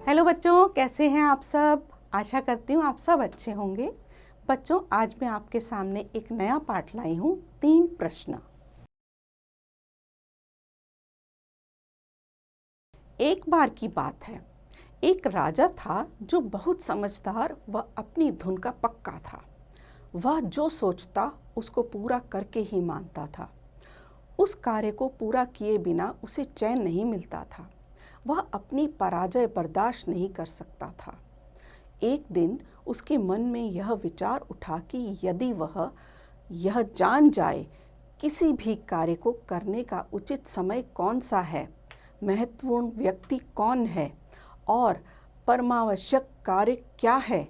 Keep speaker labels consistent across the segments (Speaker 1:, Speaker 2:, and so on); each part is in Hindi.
Speaker 1: हेलो बच्चों, कैसे हैं आप सब। आशा करती हूँ आप सब अच्छे होंगे। बच्चों, आज मैं आपके सामने एक नया पाठ लाई हूँ, 3 प्रश्न। एक बार की बात है, एक राजा था जो बहुत समझदार व अपनी धुन का पक्का था। वह जो सोचता उसको पूरा करके ही मानता था। उस कार्य को पूरा किए बिना उसे चैन नहीं मिलता था। वह अपनी पराजय बर्दाश्त नहीं कर सकता था। एक दिन उसके मन में यह विचार उठा कि यदि वह यह जान जाए किसी भी कार्य को करने का उचित समय कौन सा है, महत्वपूर्ण व्यक्ति कौन है और परमावश्यक कार्य क्या है,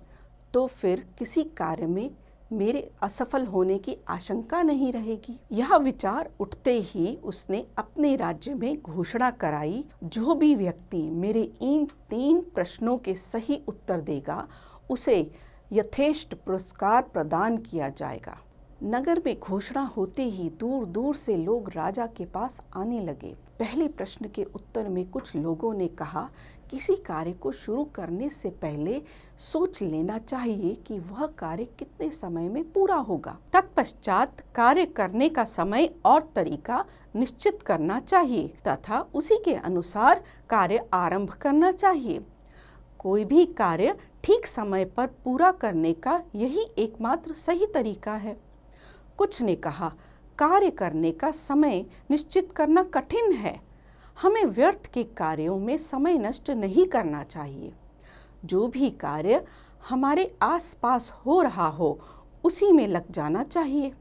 Speaker 1: तो फिर किसी कार्य में मेरे असफल होने की आशंका नहीं रहेगी। यह विचार उठते ही उसने अपने राज्य में घोषणा कराई, जो भी व्यक्ति मेरे इन 3 प्रश्नों के सही उत्तर देगा उसे यथेष्ट पुरस्कार प्रदान किया जाएगा। नगर में घोषणा होते ही दूर दूर से लोग राजा के पास आने लगे। पहले प्रश्न के उत्तर में कुछ लोगों ने कहा, किसी कार्य को शुरू करने से पहले सोच लेना चाहिए कि वह कार्य कितने समय में पूरा होगा। तत्पश्चात कार्य करने का समय और तरीका निश्चित करना चाहिए तथा उसी के अनुसार कार्य आरंभ करना चाहिए। कोई भी कार्य ठीक समय पर पूरा करने का यही एकमात्र सही तरीका है। कुछ ने कहा, कार्य करने का समय निश्चित करना कठिन है। हमें व्यर्थ के कार्यों में समय नष्ट नहीं करना चाहिए। जो भी कार्य हमारे आसपास हो रहा हो उसी में लग जाना चाहिए।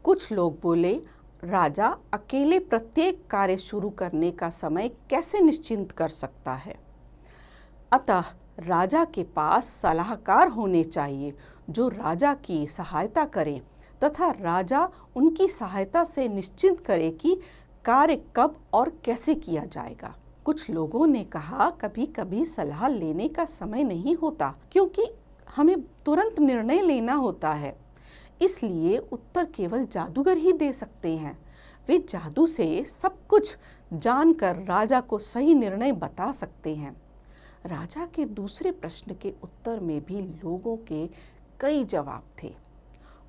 Speaker 1: कुछ लोग बोले, राजा अकेले प्रत्येक कार्य शुरू करने का समय कैसे निश्चित कर सकता है। अतः राजा के पास सलाहकार होने चाहिए जो राजा की सहायता करें तथा राजा उनकी सहायता से निश्चित करे कि कार्य कब और कैसे किया जाएगा। कुछ लोगों ने कहा, कभी कभी सलाह लेने का समय नहीं होता क्योंकि हमें तुरंत निर्णय लेना होता है, इसलिए उत्तर केवल जादूगर ही दे सकते हैं। वे जादू से सब कुछ जानकर राजा को सही निर्णय बता सकते हैं। राजा के दूसरे प्रश्न के उत्तर में भी लोगों के कई जवाब थे।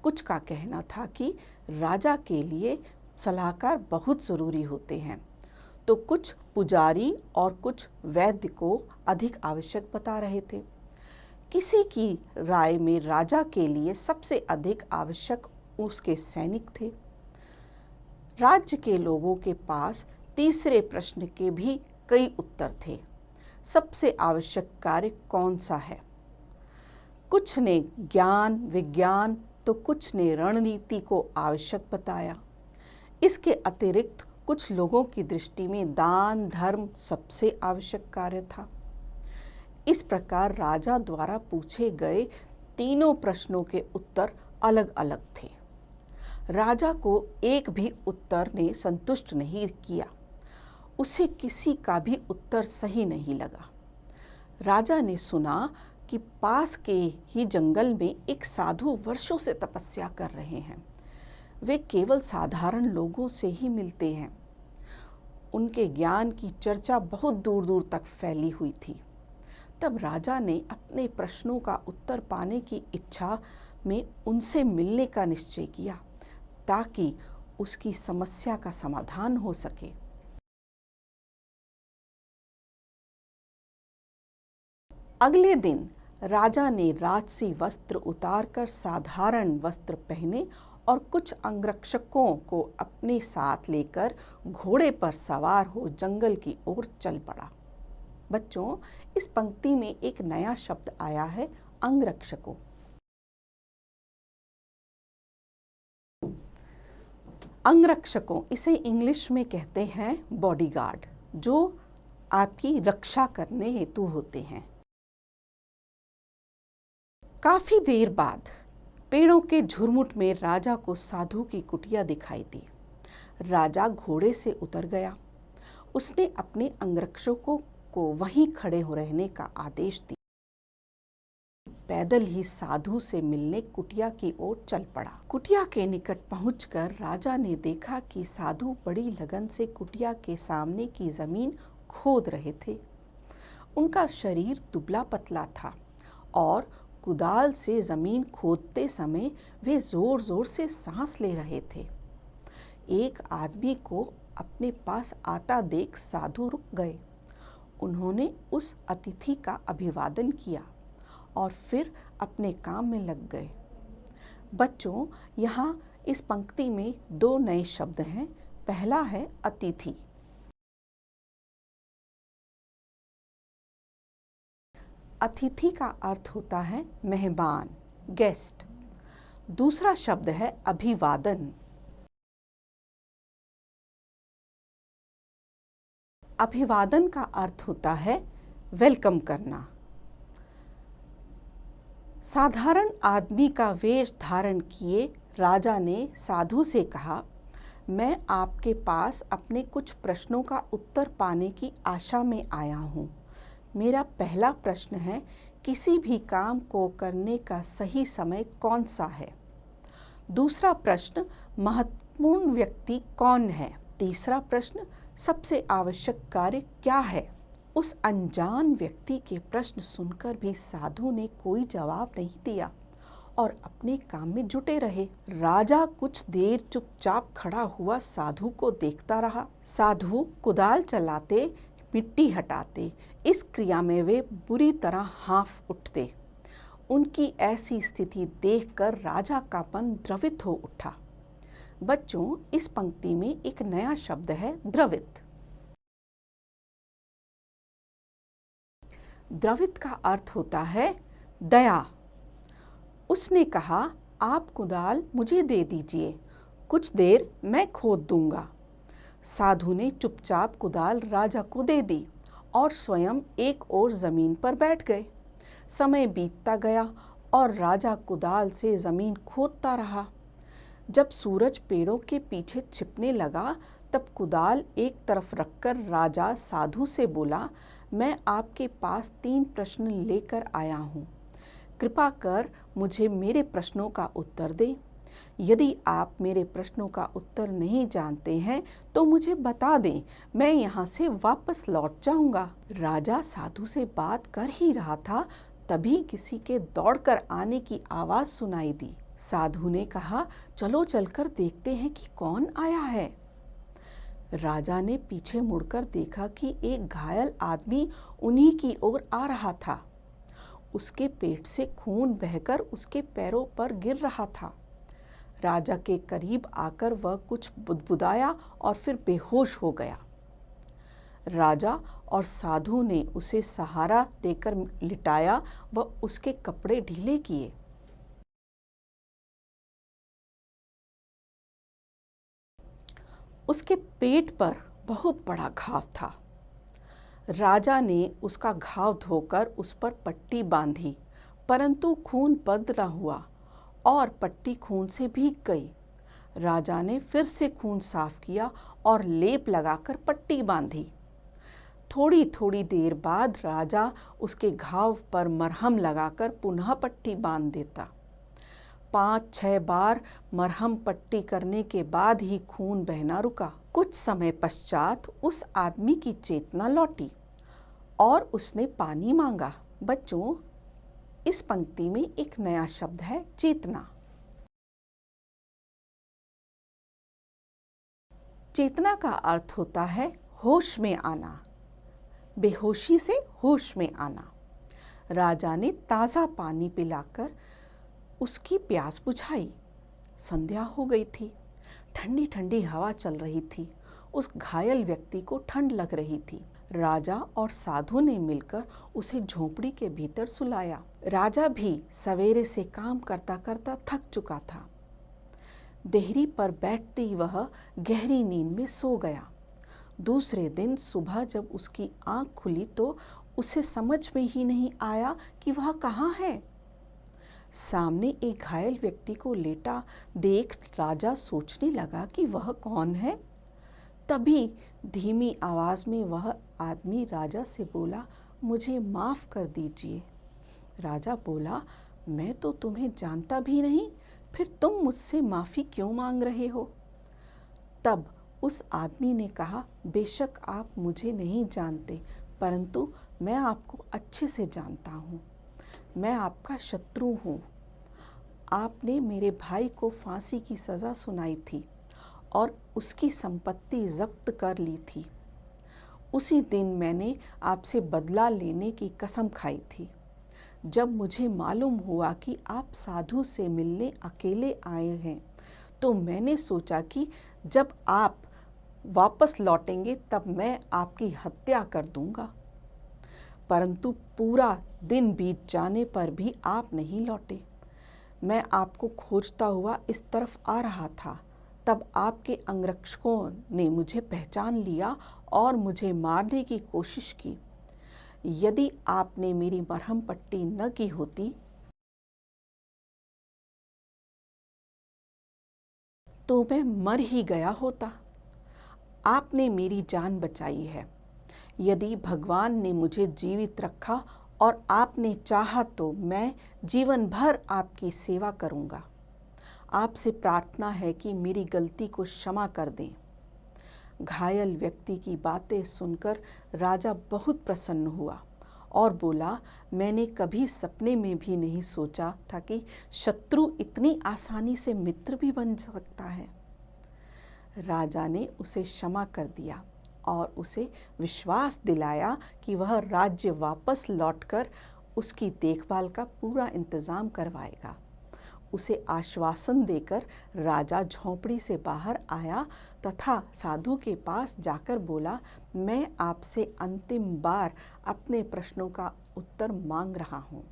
Speaker 1: कुछ का कहना था कि राजा के लिए सलाहकार बहुत ज़रूरी होते हैं, तो कुछ पुजारी और कुछ वैद्य को अधिक आवश्यक बता रहे थे। किसी की राय में राजा के लिए सबसे अधिक आवश्यक उसके सैनिक थे। राज्य के लोगों के पास तीसरे प्रश्न के भी कई उत्तर थे। सबसे आवश्यक कार्य कौन सा है? कुछ ने ज्ञान विज्ञान तो कुछ ने रणनीति को आवश्यक बताया। इसके अतिरिक्त कुछ लोगों की दृष्टि में दान धर्म सबसे आवश्यक कार्य था। इस प्रकार राजा द्वारा पूछे गए तीनों प्रश्नों के उत्तर अलग अलग थे। राजा को एक भी उत्तर ने संतुष्ट नहीं किया। उसे किसी का भी उत्तर सही नहीं लगा। राजा ने सुना कि पास के ही जंगल में एक साधु वर्षों से तपस्या कर रहे हैं। वे केवल साधारण लोगों से ही मिलते हैं। उनके ज्ञान की चर्चा बहुत दूर दूर तक फैली हुई थी। तब राजा ने अपने प्रश्नों का उत्तर पाने की इच्छा में उनसे मिलने का निश्चय किया ताकि उसकी समस्या का समाधान हो सके। अगले दिन राजा ने राजसी वस्त्र उतारकर साधारण वस्त्र पहने और कुछ अंगरक्षकों को अपने साथ लेकर घोड़े पर सवार हो जंगल की ओर चल पड़ा। बच्चों, इस पंक्ति में एक नया शब्द आया है, अंगरक्षकों। अंगरक्षकों, इसे इंग्लिश में कहते हैं बॉडीगार्ड, जो आपकी रक्षा करने हेतु होते हैं। काफी देर बाद पेड़ों के झुरमुट में राजा को साधु की कुटिया दिखाई दी। राजा घोड़े से उतर गया। उसने अपने अंगरक्षकों को वहीं खड़े हो रहने का आदेश दिया। पैदल ही साधु से मिलने कुटिया की ओर चल पड़ा। कुटिया के निकट पहुंचकर राजा ने देखा कि साधु बड़ी लगन से कुटिया के सामने की जमीन खोद रहे थे। उनका शरीर दुबला पतला था और कुदाल से जमीन खोदते समय वे जोर जोर से सांस ले रहे थे। एक आदमी को अपने पास आता देख साधु रुक गए। उन्होंने उस अतिथि का अभिवादन किया और फिर अपने काम में लग गए। बच्चों, यहाँ इस पंक्ति में 2 नए शब्द हैं। पहला है अतिथि। अतिथि का अर्थ होता है मेहमान, गेस्ट। दूसरा शब्द है अभिवादन। अभिवादन का अर्थ होता है वेलकम करना। साधारण आदमी का वेश धारण किए राजा ने साधु से कहा, मैं आपके पास अपने कुछ प्रश्नों का उत्तर पाने की आशा में आया हूँ। मेरा पहला प्रश्न है, किसी भी काम को करने का सही समय कौन सा है? दूसरा प्रश्न, महत्वपूर्ण व्यक्ति कौन है? तीसरा प्रश्न, सबसे आवश्यक कार्य क्या है? उस अनजान व्यक्ति के प्रश्न सुनकर भी साधु ने कोई जवाब नहीं दिया और अपने काम में जुटे रहे। राजा कुछ देर चुपचाप खड़ा हुआ साधु को देखता रहा। साधु कुदाल चलाते, मिट्टी हटाते, इस क्रिया में वे बुरी तरह हाँफ उठते। उनकी ऐसी स्थिति देखकर राजा का मन द्रवित हो उठा। बच्चों, इस पंक्ति में एक नया शब्द है, द्रवित। द्रवित का अर्थ होता है दया। उसने कहा, आप कुदाल मुझे दे दीजिए, कुछ देर मैं खोद दूंगा। साधु ने चुपचाप कुदाल राजा को दे दी और स्वयं एक ओर जमीन पर बैठ गए। समय बीतता गया और राजा कुदाल से जमीन खोदता रहा। जब सूरज पेड़ों के पीछे छिपने लगा, तब कुदाल एक तरफ रखकर राजा साधु से बोला, मैं आपके पास 3 प्रश्न लेकर आया हूँ। कृपा कर मुझे मेरे प्रश्नों का उत्तर दें। यदि आप मेरे प्रश्नों का उत्तर नहीं जानते हैं तो मुझे बता दें, मैं यहाँ से वापस लौट जाऊँगा। राजा साधु से बात कर ही रहा था, तभी किसी के दौड़कर आने की आवाज़ सुनाई दी। साधु ने कहा, चलो चलकर देखते हैं कि कौन आया है। राजा ने पीछे मुड़कर देखा कि एक घायल आदमी उन्हीं की ओर आ रहा था। उसके पेट से खून बहकर उसके पैरों पर गिर रहा था। राजा के करीब आकर वह कुछ बुदबुदाया और फिर बेहोश हो गया। राजा और साधु ने उसे सहारा देकर लिटाया व उसके कपड़े ढीले किए। उसके पेट पर बहुत बड़ा घाव था। राजा ने उसका घाव धोकर उस पर पट्टी बांधी, परंतु खून बंद न हुआ और पट्टी खून से भीग गई। राजा ने फिर से खून साफ किया और लेप लगाकर पट्टी बांधी। थोड़ी थोड़ी देर बाद राजा उसके घाव पर मरहम लगाकर पुनः पट्टी बांध देता। 5-6 बार मरहम पट्टी करने के बाद ही खून बहना रुका। कुछ समय पश्चात उस आदमी की चेतना लौटी और उसने पानी मांगा। बच्चों, इस पंक्ति में एक नया शब्द है, चेतना। चेतना का अर्थ होता है होश में आना, बेहोशी से होश में आना। राजा ने ताज़ा पानी पिलाकर उसकी प्यास बुझाई। संध्या हो गई थी। ठंडी ठंडी हवा चल रही थी। उस घायल व्यक्ति को ठंड लग रही थी। राजा और साधु ने मिलकर उसे झोपड़ी के भीतर सुलाया। राजा भी सवेरे से काम करता करता थक चुका था। देहरी पर बैठते ही वह गहरी नींद में सो गया। दूसरे दिन सुबह जब उसकी आंख खुली तो उसे समझ में ही नहीं आया कि वह कहाँ है। सामने एक घायल व्यक्ति को लेटा देख राजा सोचने लगा कि वह कौन है। तभी धीमी आवाज़ में वह आदमी राजा से बोला, मुझे माफ़ कर दीजिए। राजा बोला, मैं तो तुम्हें जानता भी नहीं, फिर तुम मुझसे माफ़ी क्यों मांग रहे हो? तब उस आदमी ने कहा, बेशक आप मुझे नहीं जानते, परंतु मैं आपको अच्छे से जानता हूँ। मैं आपका शत्रु हूँ। आपने मेरे भाई को फांसी की सज़ा सुनाई थी और उसकी संपत्ति जब्त कर ली थी। उसी दिन मैंने आपसे बदला लेने की कसम खाई थी। जब मुझे मालूम हुआ कि आप साधु से मिलने अकेले आए हैं, तो मैंने सोचा कि जब आप वापस लौटेंगे तब मैं आपकी हत्या कर दूंगा। परंतु पूरा दिन बीत जाने पर भी आप नहीं लौटे। मैं आपको खोजता हुआ इस तरफ आ रहा था, तब आपके अंगरक्षकों ने मुझे पहचान लिया और मुझे मारने की कोशिश की। यदि आपने मेरी मरहम पट्टी न की होती तो मैं मर ही गया होता। आपने मेरी जान बचाई है। यदि भगवान ने मुझे जीवित रखा और आपने चाहा तो मैं जीवन भर आपकी सेवा करूंगा। आपसे प्रार्थना है कि मेरी गलती को क्षमा कर दें। घायल व्यक्ति की बातें सुनकर राजा बहुत प्रसन्न हुआ और बोला, मैंने कभी सपने में भी नहीं सोचा था कि शत्रु इतनी आसानी से मित्र भी बन सकता है। राजा ने उसे क्षमा कर दिया और उसे विश्वास दिलाया कि वह राज्य वापस लौटकर उसकी देखभाल का पूरा इंतजाम करवाएगा। उसे आश्वासन देकर राजा झोंपड़ी से बाहर आया तथा साधु के पास जाकर बोला, मैं आपसे अंतिम बार अपने प्रश्नों का उत्तर मांग रहा हूँ।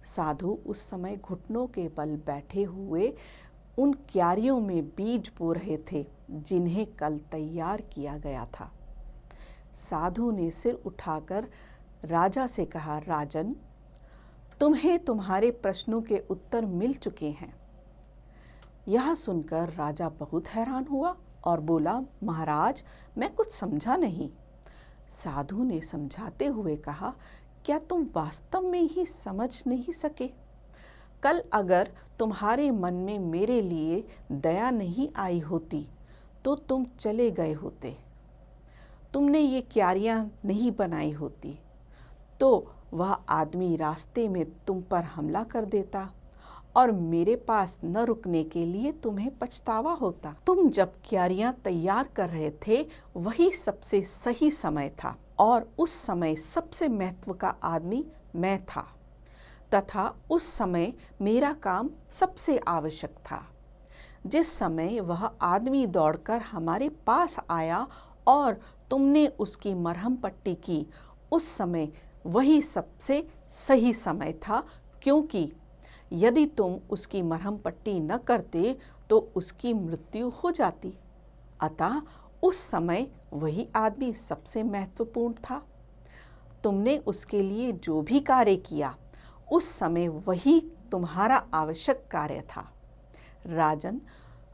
Speaker 1: साधु उस समय घुटनों के बल बैठे हुए उन क्यारियों में बीज बो रहे थे जिन्हें कल तैयार किया गया था। साधु ने सिर उठाकर राजा से कहा, राजन, तुम्हें तुम्हारे प्रश्नों के उत्तर मिल चुके हैं। यह सुनकर राजा बहुत हैरान हुआ और बोला, महाराज, मैं कुछ समझा नहीं। साधु ने समझाते हुए कहा, क्या तुम वास्तव में ही समझ नहीं सके? कल अगर तुम्हारे मन में मेरे लिए दया नहीं आई होती तो तुम चले गए होते। तुमने ये क्यारियां नहीं बनाई होती तो वह आदमी रास्ते में तुम पर हमला कर देता और मेरे पास न रुकने के लिए तुम्हें पछतावा होता। तुम जब क्यारियां तैयार कर रहे थे वही सबसे सही समय था और उस समय सबसे महत्व का आदमी मैं था तथा उस समय मेरा काम सबसे आवश्यक था। जिस समय वह आदमी दौड़कर हमारे पास आया और तुमने उसकी मरहम पट्टी की, उस समय वही सबसे सही समय था, क्योंकि यदि तुम उसकी मरहम पट्टी न करते तो उसकी मृत्यु हो जाती। अतः उस समय वही आदमी सबसे महत्वपूर्ण था। तुमने उसके लिए जो भी कार्य किया उस समय वही तुम्हारा आवश्यक कार्य था। राजन,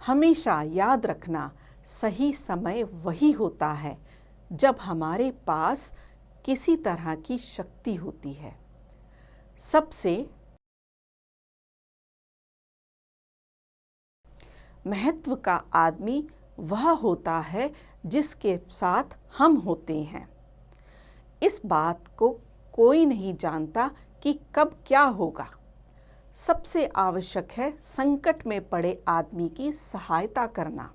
Speaker 1: हमेशा याद रखना, सही समय वही होता है जब हमारे पास किसी तरह की शक्ति होती है। सबसे महत्व का आदमी वह होता है जिसके साथ हम होते हैं। इस बात को कोई नहीं जानता कि कब क्या होगा। सबसे आवश्यक है संकट में पड़े आदमी की सहायता करना।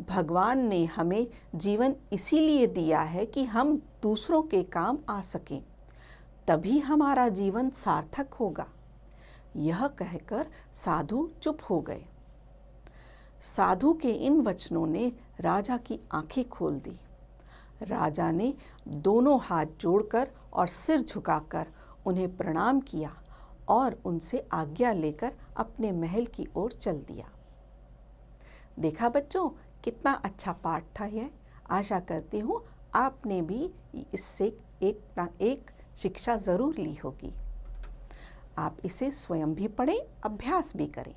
Speaker 1: भगवान ने हमें जीवन इसीलिए दिया है कि हम दूसरों के काम आ सकें, तभी हमारा जीवन सार्थक होगा। यह कहकर साधु चुप हो गए। साधु के इन वचनों ने राजा की आंखें खोल दी। राजा ने दोनों हाथ जोड़कर और सिर झुकाकर उन्हें प्रणाम किया और उनसे आज्ञा लेकर अपने महल की ओर चल दिया। देखा बच्चों, कितना अच्छा पाठ था यह। आशा करती हूँ आपने भी इससे एक ना एक शिक्षा ज़रूर ली होगी। आप इसे स्वयं भी पढ़ें, अभ्यास भी करें।